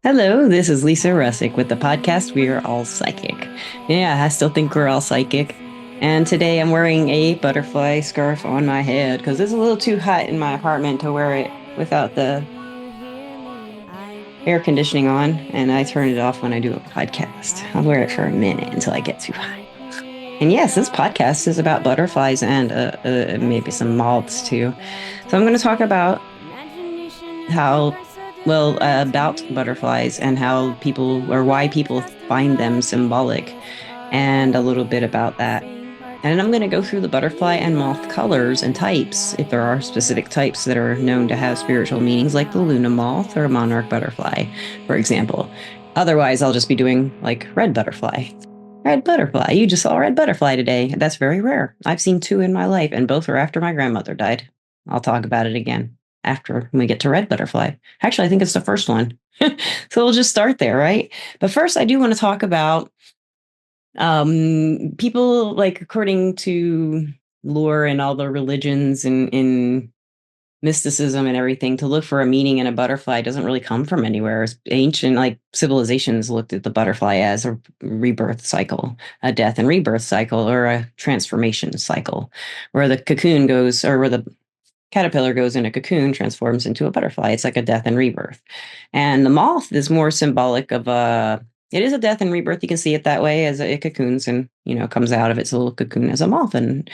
Hello, this is Lisa Russick with the podcast We Are All Psychic. Yeah, I still think we're all psychic. And today I'm wearing a butterfly scarf on my head because it's a little too hot in my apartment to wear it without the air conditioning on. And I turn it off when I do a podcast. I'll wear it for a minute until I get too hot. And yes, this podcast is about butterflies and maybe some moths too. So I'm going to talk about about butterflies and how people or why people find them symbolic and a little bit about that. And I'm going to go through the butterfly and moth colors and types, if there are specific types that are known to have spiritual meanings, like the Luna moth or monarch butterfly, for example. Otherwise, I'll just be doing like red butterfly. Red butterfly. You just saw a red butterfly today. That's very rare. I've seen two in my life, and both are after my grandmother died. I'll talk about it again after we get to red butterfly. Actually, I think it's the first one. So we'll just start there, right? But first, I do want to talk about people, like, according to lore and all the religions and in mysticism and everything, to look for a meaning in a butterfly doesn't really come from anywhere. Ancient, like, civilizations looked at the butterfly as a rebirth cycle, a death and rebirth cycle, or a transformation cycle, where the cocoon goes, or where the caterpillar goes in a cocoon, transforms into a butterfly. It's like a death and rebirth. And the moth is more symbolic of it is a death and rebirth. You can see it that way, as it cocoons and, comes out of its little cocoon as a moth. And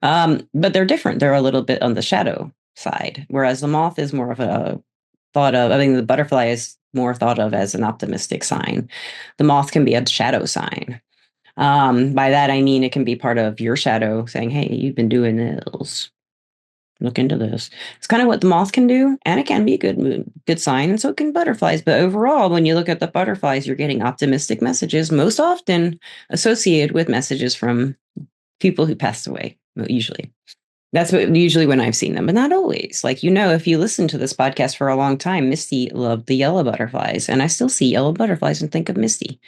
but they're different. They're a little bit on the shadow side, whereas the moth is more of a thought of, I mean, the butterfly is more thought of as an optimistic sign. The moth can be a shadow sign. By that, I mean, it can be part of your shadow saying, hey, you've been doing this. Look into this. It's kind of what the moth can do, and it can be a good sign, and so can butterflies. But overall, when you look at the butterflies, you're getting optimistic messages, most often associated with messages from people who passed away. Usually, that's usually when I've seen them, but not always. Like, if you listen to this podcast for a long time, Misty loved the yellow butterflies, and I still see yellow butterflies and think of Misty.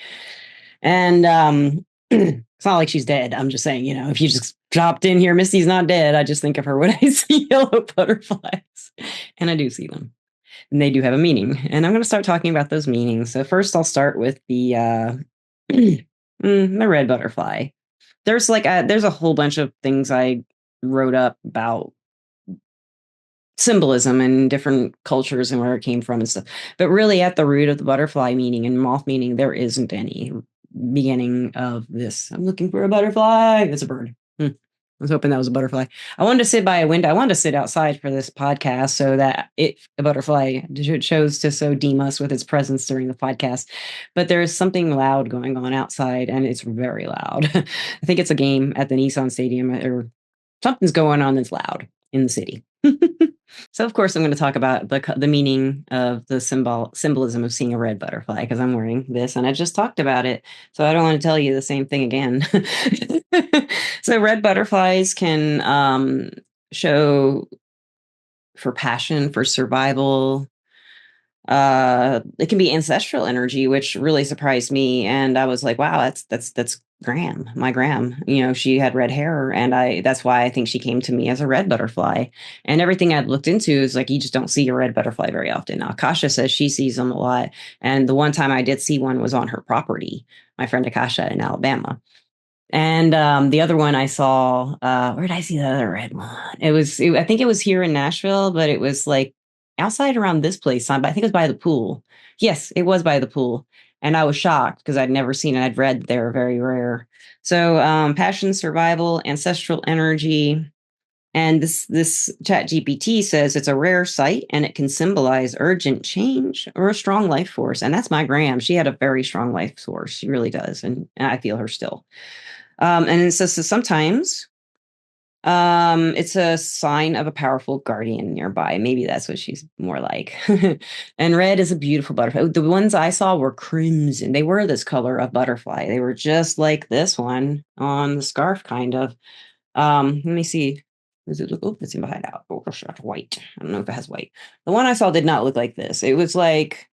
And it's not like she's dead. I'm just saying, if you just dropped in here, Misty's not dead. I just think of her when I see yellow butterflies. And I do see them. And they do have a meaning. And I'm going to start talking about those meanings. So first I'll start with the red butterfly. There's there's a whole bunch of things I wrote up about symbolism and different cultures and where it came from and stuff. But really, at the root of the butterfly meaning and moth meaning, there isn't any beginning of this. I'm looking for a butterfly. It's a bird. I was hoping that was a butterfly. I wanted to sit by a window. I wanted to sit outside for this podcast so that a butterfly chose to so deem us with its presence during the podcast. But there is something loud going on outside, and it's very loud. I think it's a game at the Nissan Stadium, or something's going on that's loud in the city. So, of course, I'm going to talk about the meaning of the symbolism of seeing a red butterfly, because I'm wearing this and I just talked about it. So I don't want to tell you the same thing again. So red butterflies can show for passion, for survival. It can be ancestral energy, which really surprised me. And I was like, wow, that's Graham, my Graham. She had red hair, and that's why I think she came to me as a red butterfly. And everything I'd looked into is like, you just don't see a red butterfly very often. Now, Akasha says she sees them a lot. And the one time I did see one was on her property, my friend Akasha in Alabama. And the other one I saw, where did I see the other red one? I think it was here in Nashville, but it was like outside around this place. I think it was by the pool. Yes, it was by the pool. And I was shocked because I'd never seen it. I'd read they're very rare. So passion, survival, ancestral energy. And this chat GPT says it's a rare sight and it can symbolize urgent change or a strong life force. And that's my Graham. She had a very strong life force. She really does. And I feel her still. And it says, so sometimes it's a sign of a powerful guardian nearby. Maybe that's what she's more like. And red is a beautiful butterfly. The ones I saw were crimson. They were this color of butterfly. They were just like this one on the scarf, kind of. Let me see. Does it look? Oh, it's in behind out. Oh, gosh, that's white. I don't know if it has white. The one I saw did not look like this. It was like,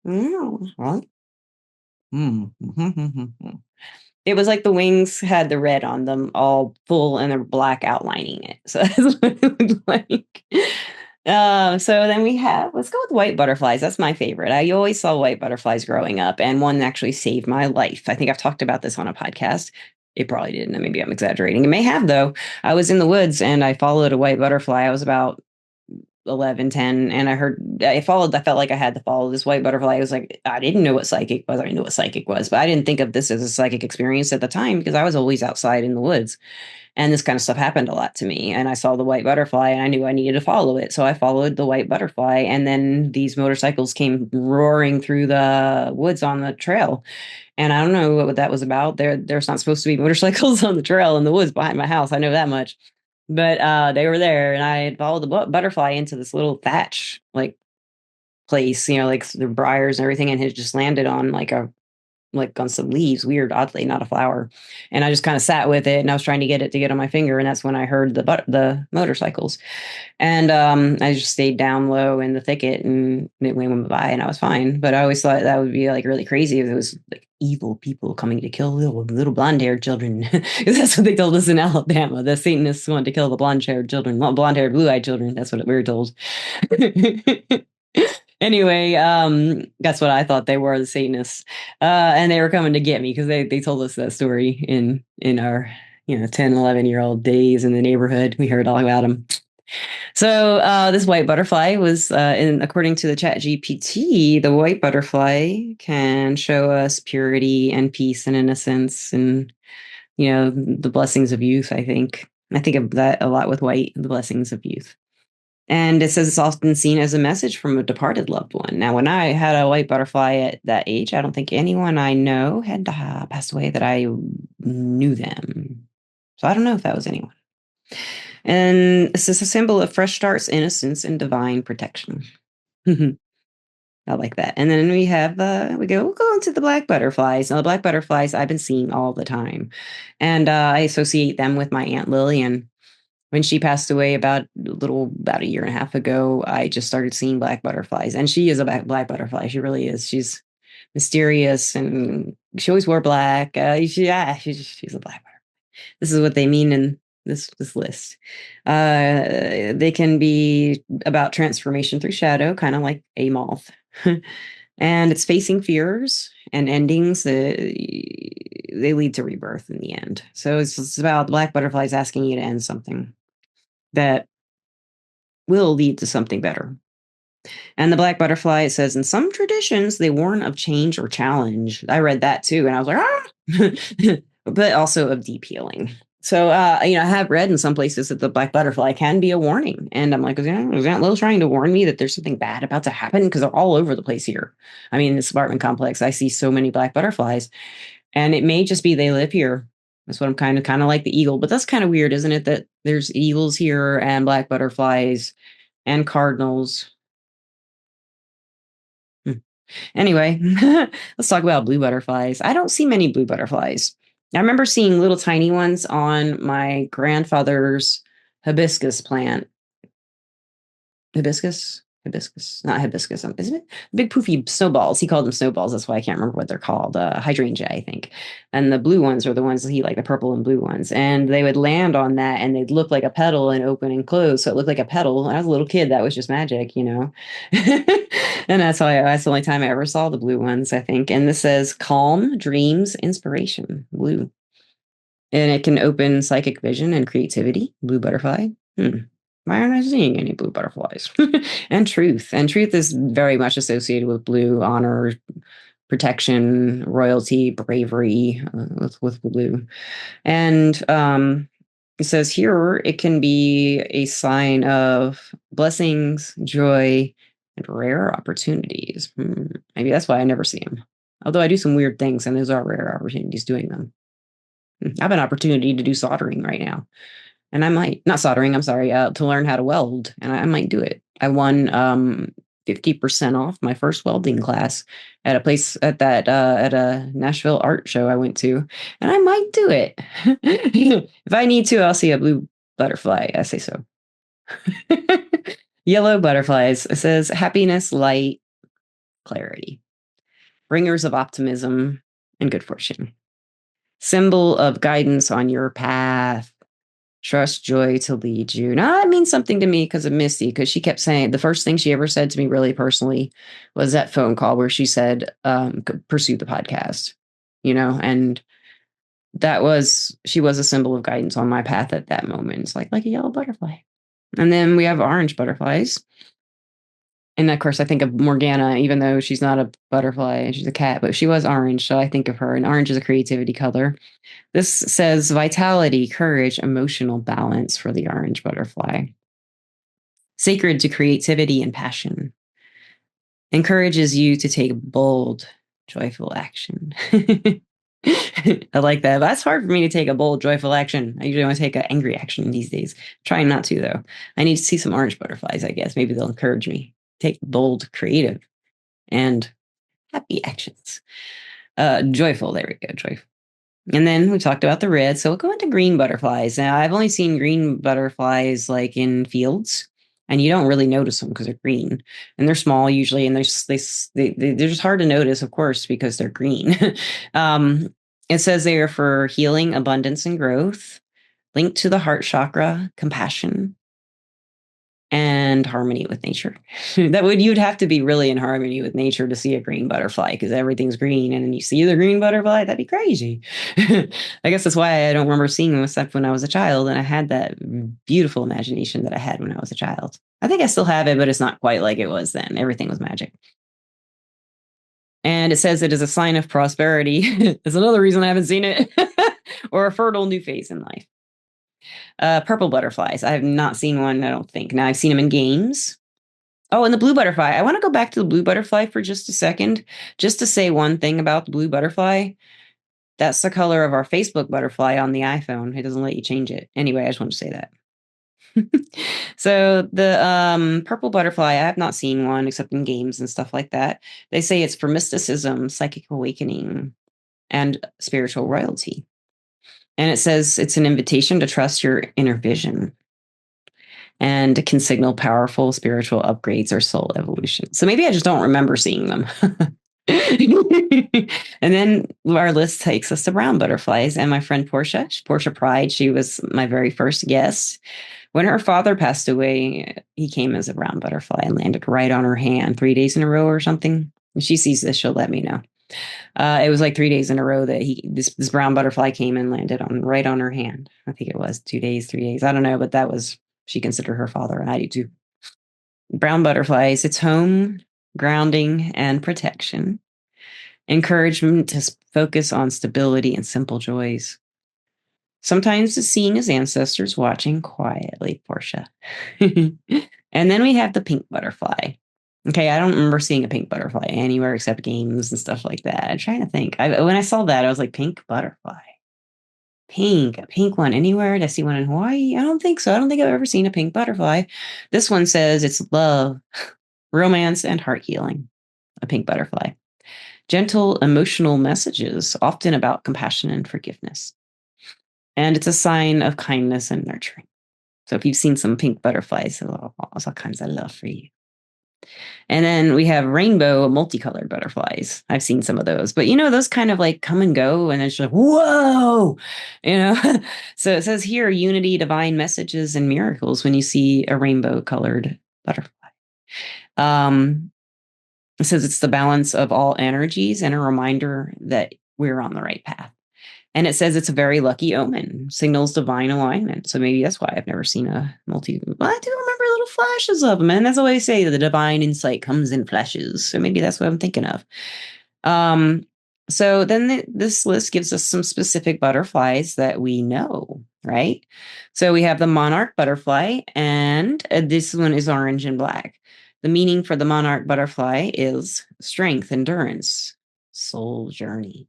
right? It was like the wings had the red on them, all full, and the black outlining it. So that's what it looked like. So then we have, let's go with white butterflies. That's my favorite. I always saw white butterflies growing up, and one actually saved my life. I think I've talked about this on a podcast. It probably didn't. Maybe I'm exaggerating. It may have, though. I was in the woods and I followed a white butterfly. I was about 11, 10, and I felt like I had to follow this white butterfly. I was like, I didn't know what psychic was. I knew what psychic was, but I didn't think of this as a psychic experience at the time because I was always outside in the woods. And this kind of stuff happened a lot to me. And I saw the white butterfly and I knew I needed to follow it. So I followed the white butterfly. And then these motorcycles came roaring through the woods on the trail. And I don't know what that was about. There's not supposed to be motorcycles on the trail in the woods behind my house. I know that much. But they were there, and I had followed the butterfly into this little thatch like place, like the briars and everything, and had just landed on like on some leaves, weird, oddly, not a flower. And I just kind of sat with it, and I was trying to get it to get on my finger, and that's when I heard the motorcycles. And I just stayed down low in the thicket, and it went by, and I was fine. But I always thought that would be like really crazy if it was like evil people coming to kill little blonde-haired children, because that's what they told us in Alabama. The Satanists wanted to kill the blonde-haired children, blonde-haired, blue-eyed children. That's what we were told. Anyway, that's what I thought they were, the Satanists, and they were coming to get me because they told us that story in our 10, 11-year-old days in the neighborhood. We heard all about them. So this white butterfly was, according to the Chat GPT, the white butterfly can show us purity and peace and innocence and the blessings of youth. I think of that a lot with white, the blessings of youth. And it says it's often seen as a message from a departed loved one. Now, when I had a white butterfly at that age, I don't think anyone I know had passed away that I knew them. So I don't know if that was anyone. And this is a symbol of fresh starts, innocence, and divine protection. I like that. And then we'll go into the black butterflies. Now, the black butterflies I've been seeing all the time. And I associate them with my Aunt Lillian. When she passed away about a year and a half ago, I just started seeing black butterflies. And she is a black butterfly. She really is. She's mysterious and she always wore black. She's a black butterfly. This is what they mean in this list. They can be about transformation through shadow, kind of like a moth. And it's facing fears and endings. They lead to rebirth in the end. So it's about black butterflies asking you to end something that will lead to something better. And the black butterfly, it says, in some traditions, they warn of change or challenge. I read that too, and I was like, ah, but also of deep healing. So, I have read in some places that the black butterfly can be a warning. And I'm like, is Aunt Lil trying to warn me that there's something bad about to happen? Because they're all over the place here. I mean, in this apartment complex, I see so many black butterflies. And it may just be they live here. That's what I'm kind of like the eagle. But that's kind of weird, isn't it? That there's eagles here and black butterflies and cardinals. Anyway, let's talk about blue butterflies. I don't see many blue butterflies. I remember seeing little tiny ones on my grandfather's hibiscus plant. Hibiscus, not hibiscus, isn't it? Big poofy snowballs. He called them snowballs. That's why I can't remember what they're called. Hydrangea, I think. And the blue ones are the ones that he liked, the purple and blue ones. And they would land on that and they'd look like a petal and open and close. So it looked like a petal. And I was a little kid. That was just magic, And that's the only time I ever saw the blue ones, I think. And this says calm, dreams, inspiration, blue. And it can open psychic vision and creativity, blue butterfly. Why aren't I seeing any blue butterflies? And truth. And truth is very much associated with blue, honor, protection, royalty, bravery, with blue. And it says here it can be a sign of blessings, joy, and rare opportunities. Maybe that's why I never see them. Although I do some weird things, and those are rare opportunities doing them. I have an opportunity to do soldering right now. And I might, not soldering, I'm sorry, to learn how to weld. And I might do it. I won 50% off my first welding class at a place at a Nashville art show I went to. And I might do it. If I need to, I'll see a blue butterfly. I say so. Yellow butterflies. It says happiness, light, clarity. Bringers of optimism and good fortune. Symbol of guidance on your path. Trust joy to lead you. Now, it means something to me because of Misty, because she kept saying the first thing she ever said to me, really personally, was that phone call where she said, pursue the podcast, and she was a symbol of guidance on my path at that moment. It's like a yellow butterfly. And then we have orange butterflies. And of course, I think of Morgana, even though she's not a butterfly, she's a cat, but she was orange. So I think of her. And orange is a creativity color. This says vitality, courage, emotional balance for the orange butterfly. Sacred to creativity and passion. Encourages you to take bold, joyful action. I like that. But that's hard for me to take a bold, joyful action. I usually want to take an angry action these days. Trying not to, though. I need to see some orange butterflies, I guess. Maybe they'll encourage me. Take bold, creative, and happy actions. Joyful. There we go. Joyful. And then we talked about the red. So we'll go into green butterflies. Now, I've only seen green butterflies like in fields, and you don't really notice them because they're green, and they're small usually, and they're just hard to notice, of course, because they're green. It says they are for healing, abundance, and growth, linked to the heart chakra, compassion, and harmony with nature. You'd have to be really in harmony with nature to see a green butterfly, because everything's green, and then you see the green butterfly, that'd be crazy. I guess that's why I don't remember seeing them except when I was a child, and I had that beautiful imagination that I had when I was a child. I think I still have it, but it's not quite like it was then. Everything was magic. And it says it is a sign of prosperity. It's another reason I haven't seen it. Or a fertile new phase in life. Purple butterflies. I have not seen one, I don't think. Now, I've seen them in games. Oh, and the blue butterfly. I want to go back to the blue butterfly for just a second, just to say one thing about the blue butterfly. That's the color of our Facebook butterfly on the iPhone. It doesn't let you change it. Anyway, I just want to say that. So the purple butterfly, I have not seen one except in games and stuff like that. They say it's for mysticism, psychic awakening, and spiritual royalty. And it says it's an invitation to trust your inner vision, and it can signal powerful spiritual upgrades or soul evolution. So maybe I just don't remember seeing them. And then our list takes us to brown butterflies. And my friend Portia Pride, she was my very first guest. When her father passed away, he came as a brown butterfly and landed right on her hand 3 days in a row or something. If she sees this, she'll let me know. It was like 3 days in a row that this brown butterfly came and landed right on her hand. I think it was 2 days, 3 days. I don't know, but she considered her father, and I do too. Brown butterflies, it's home, grounding, and protection. Encouragement to focus on stability and simple joys. Sometimes it's seen as ancestors watching quietly, Portia. And then we have the pink butterfly. Okay, I don't remember seeing a pink butterfly anywhere except games and stuff like that. I'm trying to think. When I saw that, I was like, pink butterfly. A pink one anywhere? Did I see one in Hawaii? I don't think so. I don't think I've ever seen a pink butterfly. This one says it's love, romance, and heart healing. A pink butterfly. Gentle, emotional messages, often about compassion and forgiveness. And it's a sign of kindness and nurturing. So if you've seen some pink butterflies, there's all kinds of love for you. And then we have rainbow multicolored butterflies. I've seen some of those, but those kind of like come and go, and it's like, whoa, So it says here, unity, divine messages, and miracles when you see a rainbow colored butterfly. It says it's the balance of all energies and a reminder that we're on the right path. And it says it's a very lucky omen, signals divine alignment. So maybe that's why I've never seen a multi. Well, I do remember little flashes of them. And that's what they say, the divine insight comes in flashes. So maybe that's what I'm thinking of. So then this list gives us some specific butterflies that we know, right? So we have the monarch butterfly, and this one is orange and black. The meaning for the monarch butterfly is strength, endurance, soul journey.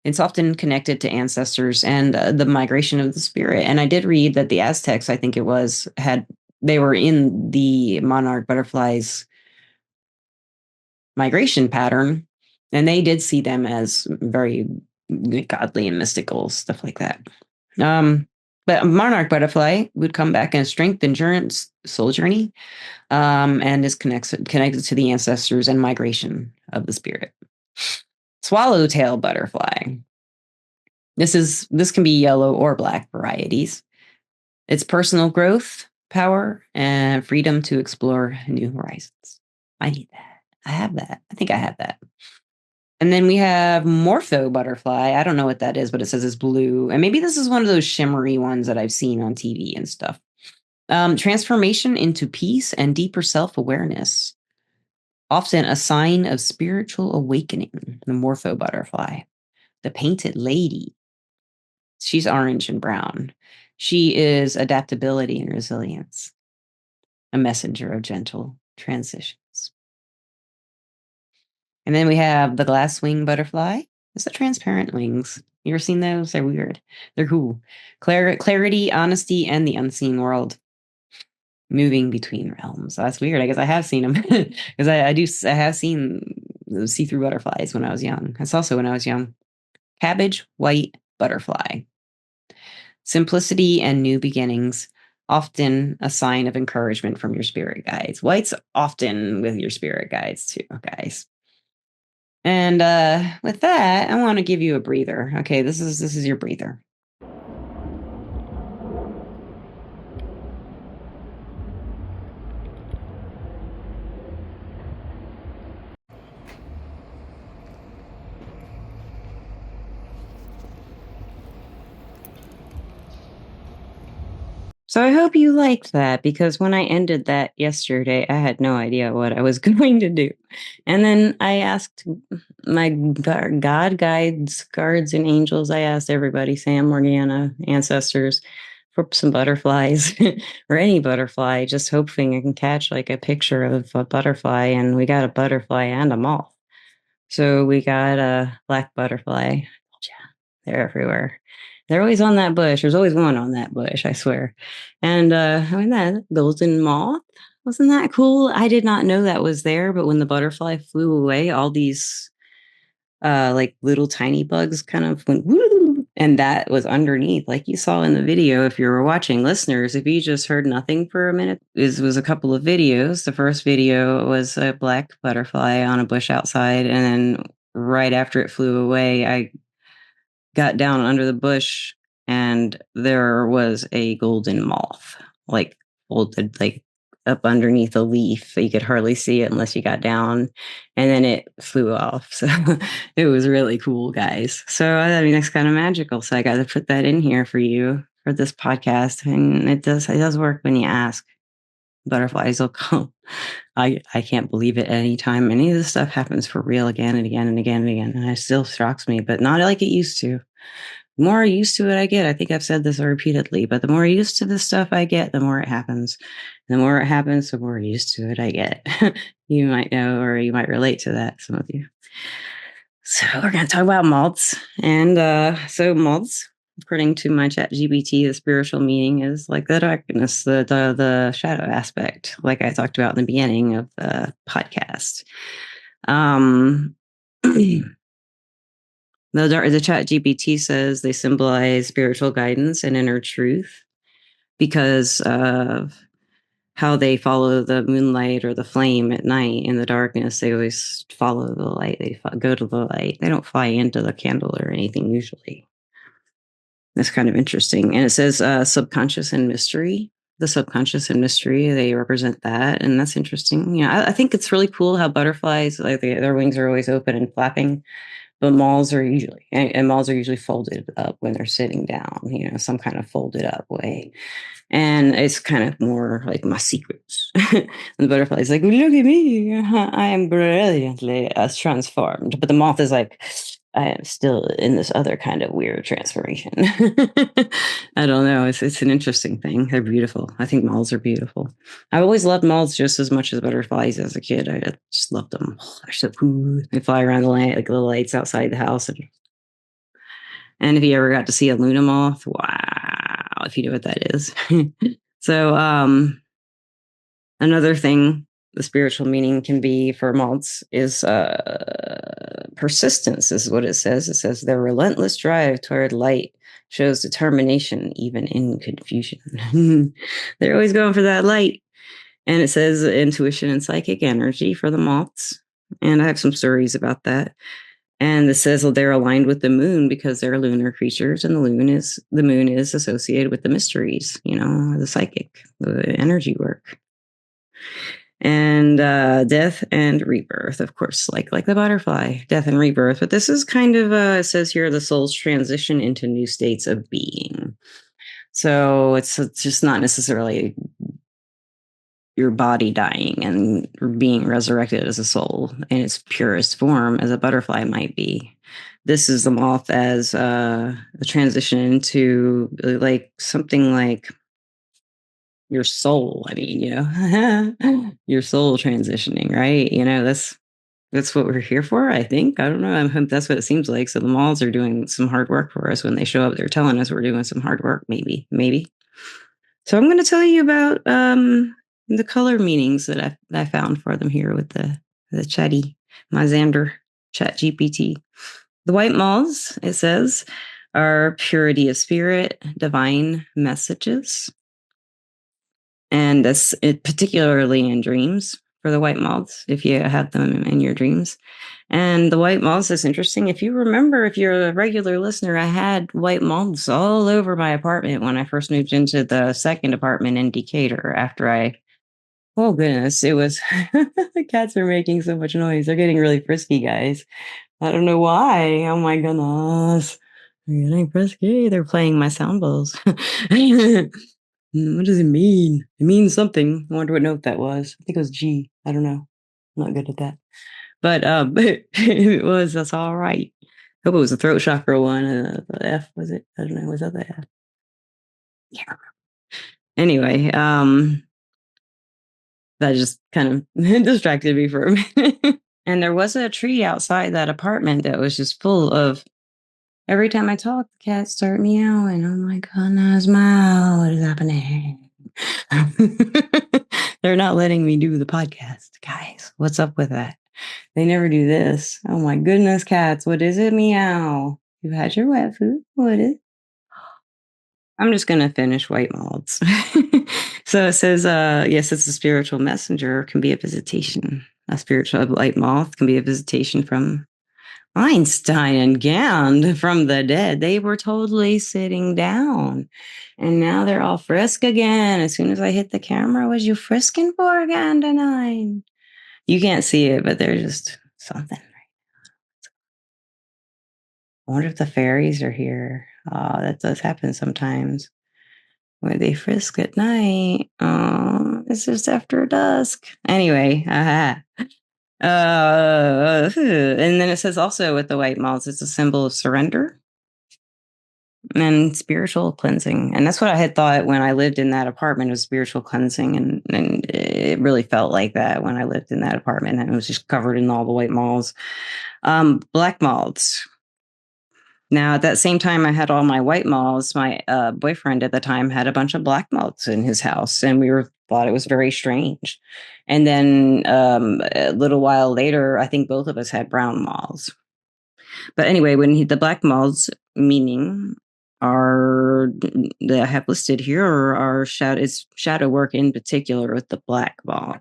It's often connected to ancestors and the migration of the spirit. And I did read that the Aztecs, I think it was, they were in the monarch butterflies migration pattern, and they did see them as very godly and mystical, stuff like that. But a monarch butterfly would come back in a strength, endurance, soul journey, and is connected to the ancestors and migration of the spirit. Swallowtail butterfly. This can be yellow or black varieties. It's personal growth, power, and freedom to explore new horizons. I need that. I have that. I think I have that. And then we have Morpho butterfly. I don't know what that is, but it says it's blue. And maybe this is one of those shimmery ones that I've seen on TV and stuff. Transformation into peace and deeper self awareness, often a sign of spiritual awakening. The Morpho butterfly. The painted lady. She's orange and brown. She is adaptability and resilience, a messenger of gentle transitions. And then we have the glass wing butterfly. It's the transparent wings. You ever seen those? They're weird. They're cool. Clarity, honesty, and the unseen world. Moving between realms. That's weird. I guess I have seen them because I have seen see-through butterflies when I was young. That's also when I was young. Cabbage white butterfly. Simplicity and new beginnings, often a sign of encouragement from your spirit guides. White's often with your spirit guides too, guys. And with that, I want to give you a breather. Okay, this is your breather. So I hope you liked that, because when I ended that yesterday, I had no idea what I was going to do. And then I asked my God guides, guards, and angels. I asked everybody, Sam, Morgana, ancestors, for some butterflies or any butterfly, just hoping I can catch like a picture of a butterfly. And we got a butterfly and a moth. So we got a black butterfly. They're everywhere. They're always on that bush. There's always one on that bush, I swear. And I mean, that golden moth, wasn't that cool? I did not know that was there, but when the butterfly flew away, all these like little tiny bugs kind of went woo, and that was underneath, like you saw in the video. If you were watching, listeners, if you just heard nothing for a minute, this was a couple of videos. The first video was a black butterfly on a bush outside, and then right after it flew away, I got down under the bush and there was a golden moth, like folded like up underneath a leaf. You could hardly see it unless you got down, and then it flew off. So it was really cool, guys. So I mean, it's kind of magical. So I got to put that in here for you for this podcast, and it does work when you ask. Butterflies will come. I can't believe it anytime any of this stuff happens for real again and again and again and again. And it still shocks me, but not like it used to. The more used to it I get, I think I've said this repeatedly, but the more used to the stuff I get, the more it happens. The more it happens, the more used to it I get. You might know, or you might relate to that, some of you. So we're going to talk about moths. And so moths, according to my chat GPT, the spiritual meaning is like the darkness, the shadow aspect, like I talked about in the beginning of the podcast. The chat GPT says they symbolize spiritual guidance and inner truth because of how they follow the moonlight or the flame at night in the darkness. They always follow the light. They go to the light. They don't fly into the candle or anything usually. That's kind of interesting. And it says subconscious and mystery. The subconscious and mystery, they represent that. And that's interesting. You know, I think it's really cool how butterflies, like their wings are always open and flapping. But moths are usually folded up when they're sitting down, you know, some kind of folded up way. And it's kind of more like my secrets. And the butterfly's like, look at me. I am brilliantly transformed. But the moth is like, I am still in this other kind of weird transformation. I don't know. It's an interesting thing. They're beautiful. I think moths are beautiful. I always loved moths just as much as butterflies as a kid. I just loved them. They're so cool. They fly around the light, like the lights outside the house. And if you ever got to see a Luna moth, wow, if you know what that is. So another thing the spiritual meaning can be for moths is persistence, is what it says. It says their relentless drive toward light shows determination even in confusion. They're always going for that light. And it says intuition and psychic energy for the moths. And I have some stories about that. And this says, well, they're aligned with the moon because they're lunar creatures, and the moon is associated with the mysteries, the psychic, the energy work, and death and rebirth, of course, like the butterfly, death and rebirth. But this is kind of it says here the soul's transition into new states of being. So it's just not necessarily your body dying and being resurrected as a soul in its purest form as a butterfly might be. This is the moth as a transition into like something like your soul. I mean, your soul transitioning, right? That's what we're here for, I think. I don't know. That's what it seems like. So the moths are doing some hard work for us when they show up. They're telling us we're doing some hard work, maybe. So I'm going to tell you about the color meanings that I found for them here with the chatty, my Xander chat GPT. The white moths, it says, are purity of spirit, divine messages, and this particularly in dreams for the white moths, if you have them in your dreams. And the white moths is interesting. If you remember, if you're a regular listener, I had white moths all over my apartment when I first moved into the second apartment in Decatur oh goodness, it was, the cats are making so much noise. They're getting really frisky, guys. I don't know why. Oh my goodness. They're getting frisky. They're playing my sound bowls. What does it mean? It means something. I wonder what note that was. I think it was G. I don't know. I'm not good at that. But it was, that's all right. Hope it was a throat chakra one. The F, was it? I don't know. Was that the F? Yeah. Anyway, that just kind of distracted me for a minute. And there was a tree outside that apartment that was just full of, every time I talk, the cats start meowing. Oh my goodness, Mal, what is happening? They're not letting me do the podcast, guys. What's up with that? They never do this. Oh my goodness, cats. What is it? Meow. You've had your wet food. What is? I'm just going to finish white moths. So it says, yes, it's a spiritual messenger, can be a visitation. A spiritual white moth can be a visitation from Einstein and Gand from the dead. They were totally sitting down. And now they're all frisk again. As soon as I hit the camera, was you frisking for, Gand and I? You can't see it, but they're just something. I wonder if the fairies are here. Oh, that does happen sometimes. When they frisk at night. Oh, it's just after dusk. Anyway, and then it says also with the white moths, it's a symbol of surrender and spiritual cleansing. And that's what I had thought when I lived in that apartment, was spiritual cleansing. And it really felt like that when I lived in that apartment, and it was just covered in all the white moths. Black moths. Now, at that same time I had all my white moths, my boyfriend at the time had a bunch of black moths in his house, and thought it was very strange. And then a little while later, I think both of us had brown moths. But anyway, the black moths meaning are that I have listed here are shadow work in particular with the black moth.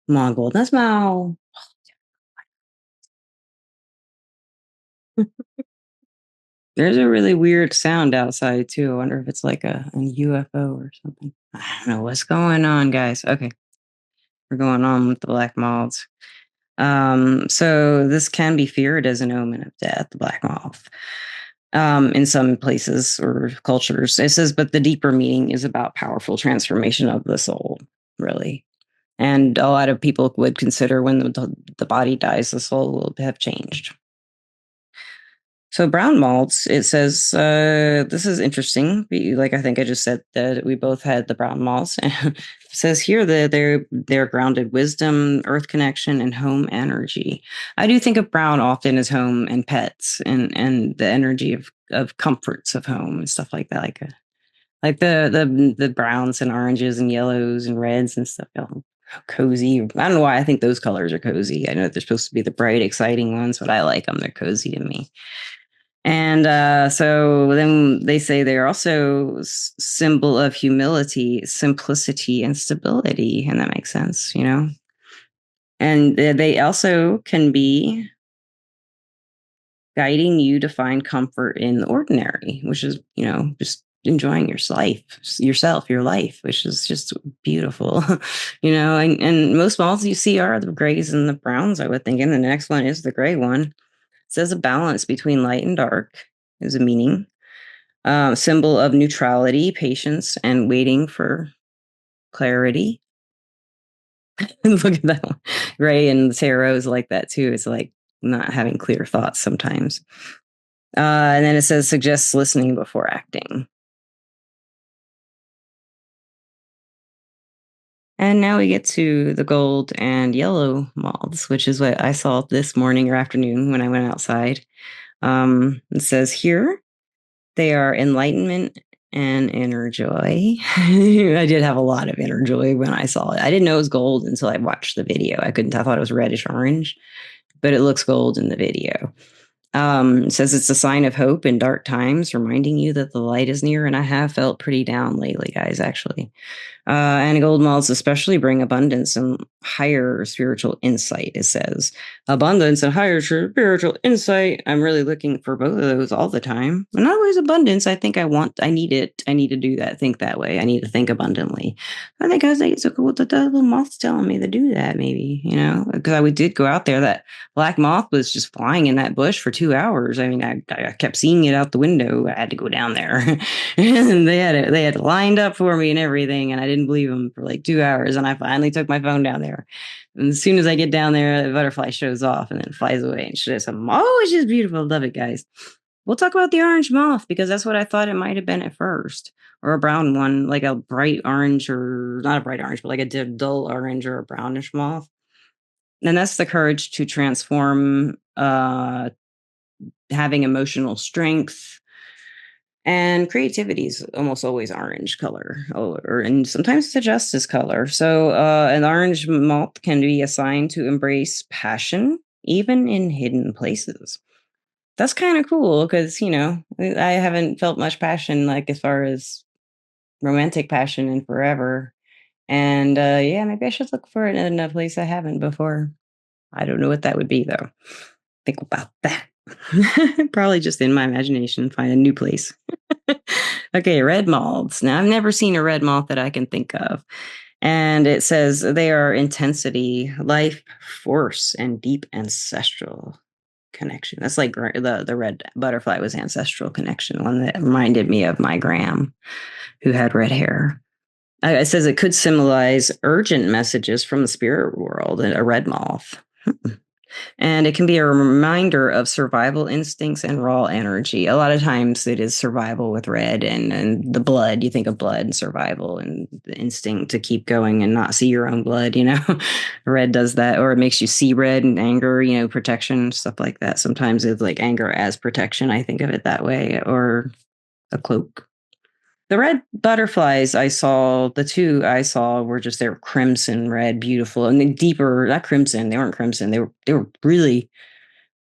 Mongol. That's my There's a really weird sound outside too. I wonder if it's like a UFO or something. I don't know what's going on, guys. Okay, we're going on with the black moths. So this can be feared as an omen of death, the black moth. In some places or cultures, it says, but the deeper meaning is about powerful transformation of the soul, really. And a lot of people would consider when the body dies, the soul will have changed. So brown malts, it says, this is interesting. Like I think I just said that we both had the brown malts. It says here that they're grounded wisdom, earth connection, and home energy. I do think of brown often as home and pets and the energy of comforts of home and stuff like that, like the browns and oranges and yellows and reds and stuff. Cozy. I don't know why I think those colors are cozy. I know they're supposed to be the bright, exciting ones, but I like them. They're cozy to me. And so then they say they're also symbol of humility, simplicity, and stability. And that makes sense, And they also can be guiding you to find comfort in the ordinary, which is, just enjoying your life, which is just beautiful. And most moths you see are the grays and the browns, I would think. And the next one is the gray one. It says a balance between light and dark is a meaning. Symbol of neutrality, patience, and waiting for clarity. Look at that one. Gray and tarot is like that too. It's like not having clear thoughts sometimes. And then it says suggests listening before acting. And now we get to the gold and yellow moths, which is what I saw this morning or afternoon when I went outside. It says here, they are enlightenment and inner joy. I did have a lot of inner joy when I saw it. I didn't know it was gold until I watched the video. I thought it was reddish orange, but it looks gold in the video. It says it's a sign of hope in dark times, reminding you that the light is near. And I have felt pretty down lately, guys, actually. And gold moths especially bring abundance and higher spiritual insight, it says. Abundance and higher spiritual insight. I'm really looking for both of those all the time. And not always abundance. I need it. I need to do that, think that way. I need to think abundantly. I think it's so cool that the little moth's telling me to do that, maybe, because we did go out there. That black moth was just flying in that bush for 2 hours. I mean, I kept seeing it out the window. I had to go down there. And they had it lined up for me and everything. And I didn't believe them for like 2 hours. And I finally took my phone down there. And as soon as I get down there, the butterfly shows off and then flies away. And she says, "Oh, it's just beautiful. Love it, guys." We'll talk about the orange moth because that's what I thought it might have been at first. Or a brown one, like a bright orange, or not a bright orange, but like a dull orange or a brownish moth. And that's the courage to transform, having emotional strength. And creativity is almost always orange color, and sometimes it's a justice color. So an orange moth can be a sign to embrace passion, even in hidden places. That's kind of cool because, I haven't felt much passion, like as far as romantic passion in forever. And yeah, maybe I should look for it in a place I haven't before. I don't know what that would be, though. Think about that. Probably just in my imagination, find a new place. Okay, red moths. Now, I've never seen a red moth that I can think of. And it says they are intensity, life, force, and deep ancestral connection. That's like the red butterfly was ancestral connection, one that reminded me of my gram who had red hair. It says it could symbolize urgent messages from the spirit world, a red moth. And it can be a reminder of survival instincts and raw energy. A lot of times it is survival with red and the blood. You think of blood and survival and the instinct to keep going and not see your own blood, Red does that, or it makes you see red and anger, protection, stuff like that. Sometimes it's like anger as protection. I think of it that way, or a cloak. The red butterflies the two I saw were just, they were crimson red, beautiful, and then deeper, not crimson, they weren't crimson. They were really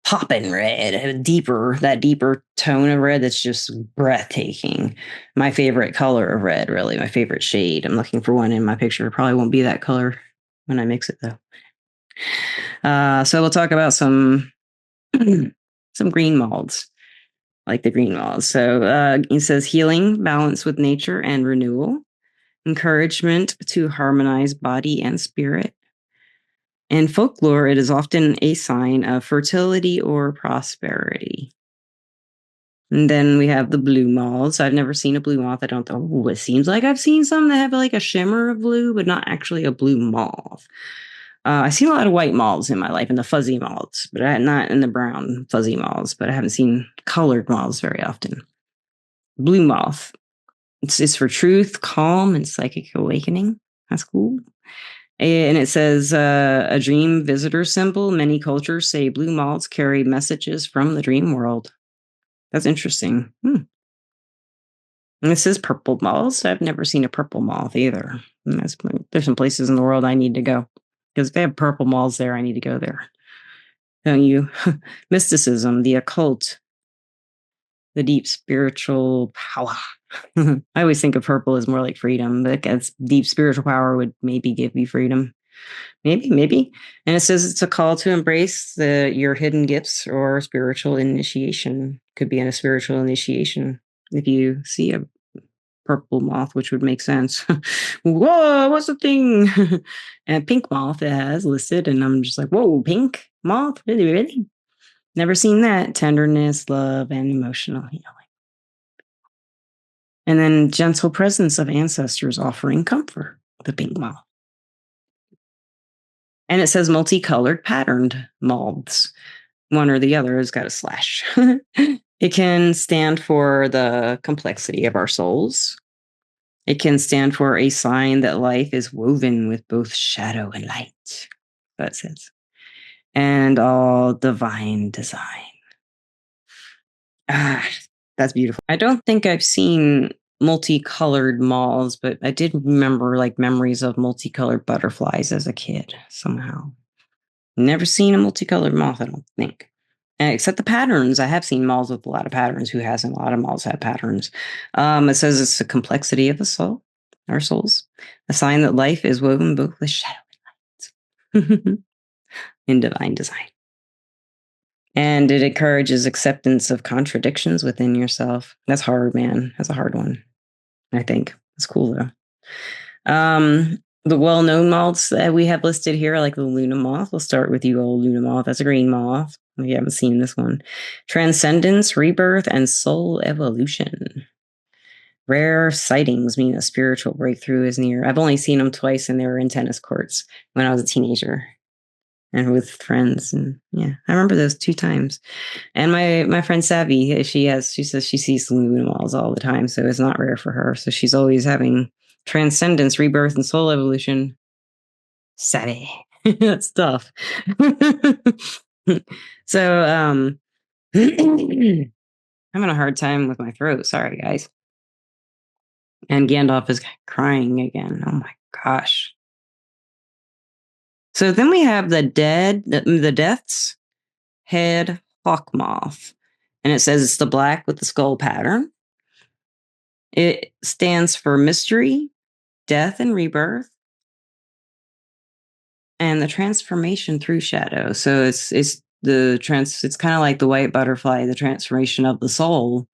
popping red, that deeper tone of red that's just breathtaking. My favorite color of red, really, my favorite shade. I'm looking for one in my picture. It probably won't be that color when I mix it though. So we'll talk about some green moths. Like the green moths. So it says healing, balance with nature, and renewal, encouragement to harmonize body and spirit. In folklore, it is often a sign of fertility or prosperity. And then we have the blue moths. I've never seen a blue moth. I don't know. It seems like I've seen some that have like a shimmer of blue, but not actually a blue moth. I've seen a lot of white moths in my life, and the fuzzy moths, but not in the brown fuzzy moths, but I haven't seen colored moths very often. Blue moth. It's for truth, calm, and psychic awakening. That's cool. And it says a dream visitor symbol. Many cultures say blue moths carry messages from the dream world. That's interesting. And it says purple moths. I've never seen a purple moth either. There's some places in the world I need to go. Because if they have purple moths there, I need to go there. Don't you? Mysticism, the occult, the deep spiritual power. I always think of purple as more like freedom, but deep spiritual power would maybe give me freedom. Maybe. And it says it's a call to embrace your hidden gifts or spiritual initiation. Could be in a spiritual initiation if you see a purple moth, which would make sense. Whoa, what's the thing? And pink moth it has listed, and I'm just like, whoa, pink moth? Really, really? Never seen that. Tenderness, love, and emotional healing. And then gentle presence of ancestors offering comfort, the pink moth. And it says multicolored patterned moths. One or the other has got a slash. It can stand for the complexity of our souls. It can stand for a sign that life is woven with both shadow and light. That says. And all divine design. Ah, that's beautiful. I don't think I've seen multicolored moths, but I did remember like memories of multicolored butterflies as a kid somehow. Never seen a multicolored moth, I don't think. Except the patterns. I have seen moths with a lot of patterns. Who hasn't? A lot of moths have patterns. It says it's the complexity of the soul, our souls, a sign that life is woven both with shadow and light in divine design. And it encourages acceptance of contradictions within yourself. That's hard, man. That's a hard one, I think. It's cool, though. The well-known moths that we have listed here, like the Luna moth. We'll start with you, old Luna moth. That's a green moth. We haven't seen this one. Transcendence, rebirth, and soul evolution. Rare sightings mean a spiritual breakthrough is near. I've only seen them twice, and they were in tennis courts when I was a teenager and with friends. And yeah, I remember those 2 times. And my friend Savvy, she says she sees Luna moths all the time, so it's not rare for her. So she's always having transcendence, rebirth, and soul evolution. Savvy. That's tough. So I'm having a hard time with my throat. Sorry, guys. And Gandalf is crying again. Oh my gosh. So then we have the Death's Head Hawk Moth. And it says it's the black with the skull pattern. It stands for mystery, death, and rebirth, and the transformation through shadow. So it's kind of like the white butterfly, the transformation of the soul,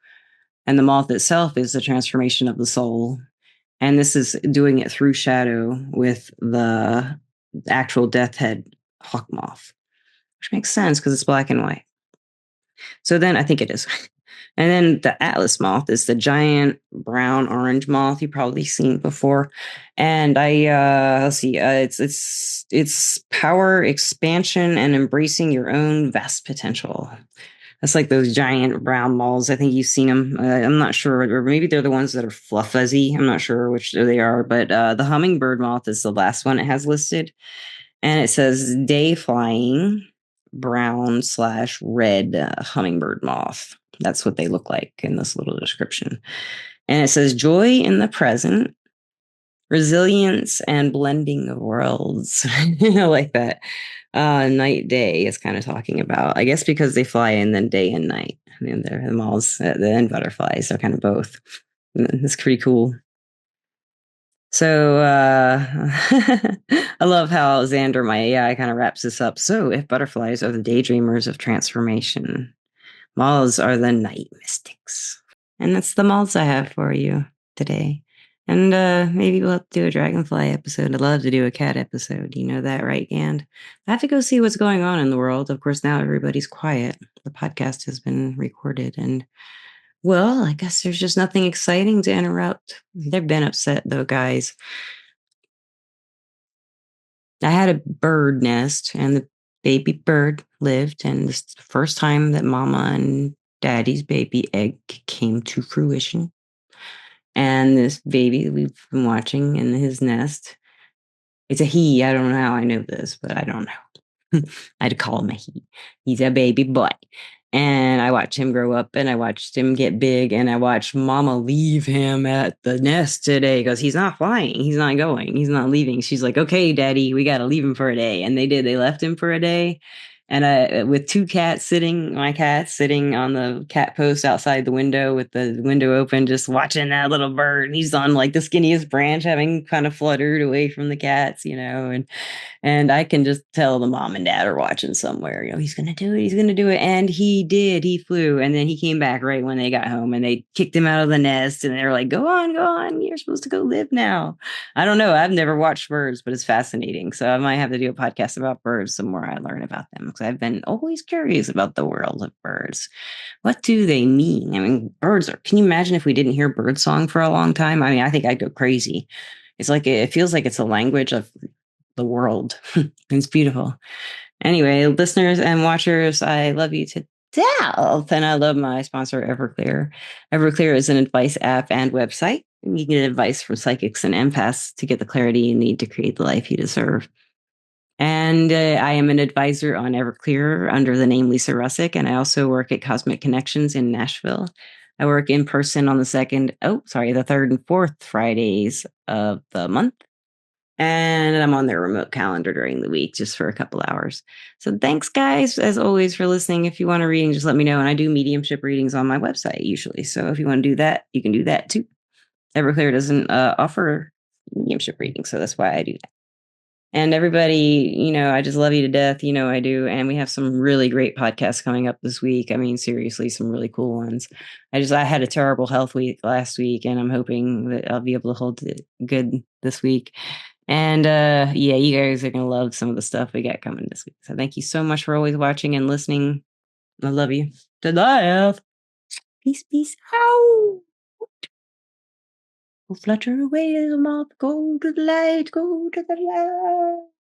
and the moth itself is the transformation of the soul. And this is doing it through shadow with the actual death head hawk moth, which makes sense because it's black and white. So then I think it is. And then the Atlas moth is the giant brown orange moth you've probably seen before. And let's see, it's power, expansion, and embracing your own vast potential. That's like those giant brown moths. I think you've seen them. I'm not sure, or maybe they're the ones that are fluff fuzzy. I'm not sure which they are, but the hummingbird moth is the last one it has listed. And it says day flying brown/red hummingbird moth. That's what they look like in this little description. And it says joy in the present, resilience, and blending of worlds. I like that. Night day is kind of talking about, I guess, because they fly in then day and night. And they're the moths and butterflies. They're kind of both. It's pretty cool. So I love how Xander, my AI, kind of wraps this up. So if butterflies are the daydreamers of transformation, moths are the night mystics. And that's the moths I have for you today. And maybe we'll have to do a dragonfly episode. I'd love to do a cat episode. You know that, right, Gand? I have to go see what's going on in the world. Of course, now everybody's quiet. The podcast has been recorded. And, well, I guess there's just nothing exciting to interrupt. They've been upset, though, guys. I had a bird nest, and the baby bird lived. And this is the first time that Mama and Daddy's baby egg came to fruition. And this baby we've been watching in his nest, it's a he. I don't know how I know this, but I don't know. I'd call him a he. He's a baby boy. And I watched him grow up, and I watched him get big, and I watched Mama leave him at the nest today because he's not flying. He's not going. He's not leaving. She's like, okay, Daddy, we got to leave him for a day. And they did. They left him for a day. And with my cats sitting on the cat post outside the window with the window open, just watching that little bird. He's on like the skinniest branch, having kind of fluttered away from the cats, and I can just tell the mom and dad are watching somewhere. He's going to do it. He's going to do it. And he did. He flew. And then he came back right when they got home and they kicked him out of the nest. And they were like, go on, go on. You're supposed to go live now. I don't know. I've never watched birds, but it's fascinating. So I might have to do a podcast about birds the more I learn about them, because I've been always curious about the world of birds. What do they mean? I mean, can you imagine if we didn't hear bird song for a long time? I mean, I think I'd go crazy. It's like, it feels like it's a language of the world. It's beautiful. Anyway, listeners and watchers, I love you to death, and I love my sponsor, Everclear. Everclear is an advice app and website. You can get advice from psychics and empaths to get the clarity you need to create the life you deserve. And I am an advisor on Everclear under the name Lisa Russick, and I also work at Cosmic Connections in Nashville. I work in person on the third and fourth Fridays of the month. And I'm on their remote calendar during the week just for a couple hours. So thanks, guys, as always, for listening. If you want a reading, just let me know. And I do mediumship readings on my website usually. So if you want to do that, you can do that too. Everclear doesn't offer mediumship readings, so that's why I do that. And everybody, I just love you to death. I do. And we have some really great podcasts coming up this week. I mean, seriously, some really cool ones. I had a terrible health week last week, and I'm hoping that I'll be able to hold it good this week. And yeah, you guys are going to love some of the stuff we got coming this week. So thank you so much for always watching and listening. I love you to death. Peace, peace out. Flutter away as a moth, go to the light, go to the light.